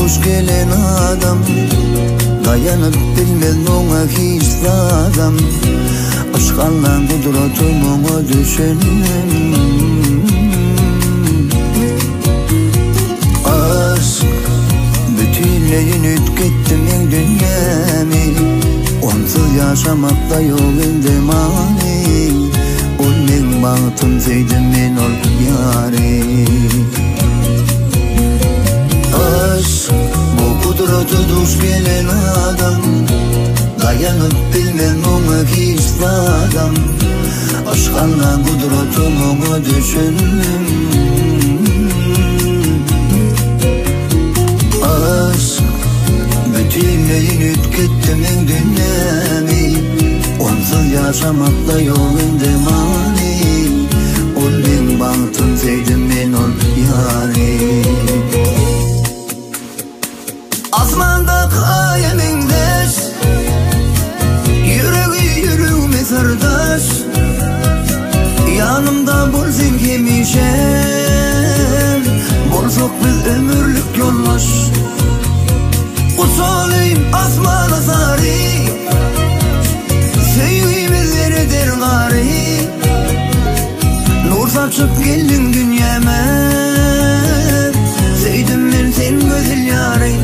duş gelen adam, dayanıp bilmez ona hiç adam. Aşkanla kudretimi düşünüm. Aşk bütünleyin ütkettim en dünyamı. Onsuz yaşamakta yok elde mani. Ol men bahtım seydim men ol yâri. Aşk bu kudreti duş gelen adam, dayanıp bilmem ona hiç adam. Aşkanla kudretimi düşünüm. Aşk bütünleyin ütkettim en dünyamı. Onsuz yaşamakta yok elde mani. Ol men bahtım seydim men ol yâri. Asmanda kayemin deş, yüreği yüreğime sırdaş. Yanımda bulsun hemişe, bulsak biz ömürlük yoldaş. Usulüm asmana sarı, sevgimiz veredir gari. Nur saçıp geldin dünyama, sevdim ben sen güzel yâri.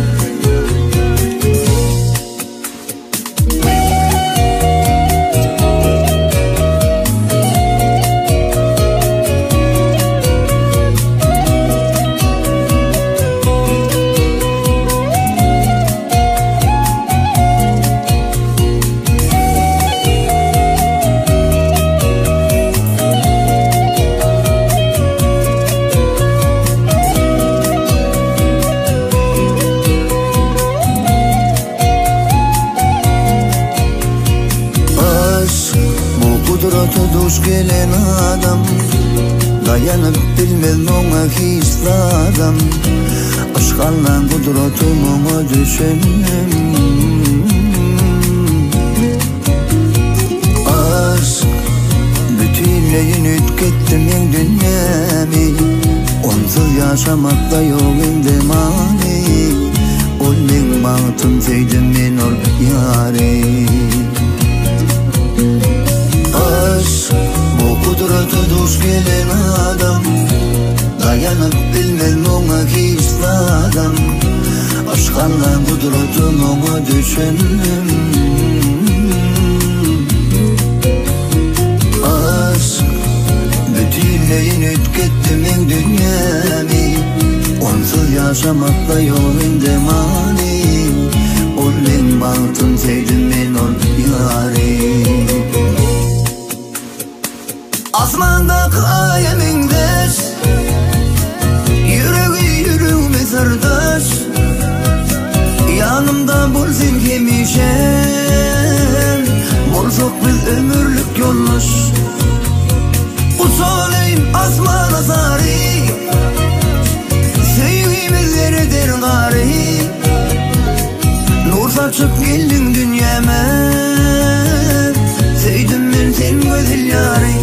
Kudreti duş gelen adam, dayanıp bilmez ona hiç adam. Aşkanla kudretimi düşünüm. Aşk bütünleyin ütkettim en dünyamı. Onsuz yaşamakta yok elde mani. Ol men bahtım seydim men ol yâri. Aşk bu kudreti duş gelen adam, dayanıp bilmez ona hiç adam. Aşkanla kudretimi düşünüm. Aşk bütünleyin ütkettim en dünyamı. Onsuz yaşamakta yok elde mani. Ol men bahtım seydim men ol yâri. Asmanda kayemin deş, yüreği yüreğime sırdaş. Yanımda bulsun hemişe, bulsak biz ömürlük yoldaş. Usulüm asmana sarı, sevgimiz veredir gari. Nur saçıp geldin dünyama, sevdim ben sen güzel yâri.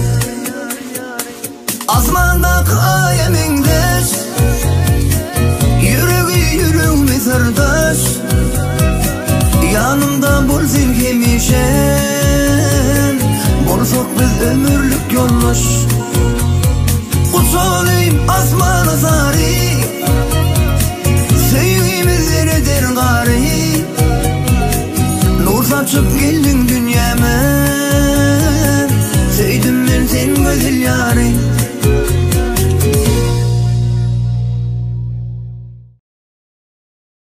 Asmanda kayemin deş, yüreği yüreğime sırdaş. Yanımda bulsun hemişe, bulsak biz ömürlük yoldaş. Usulüm asmana sarı, sevgimiz veredir gari. Nur saçıp geldin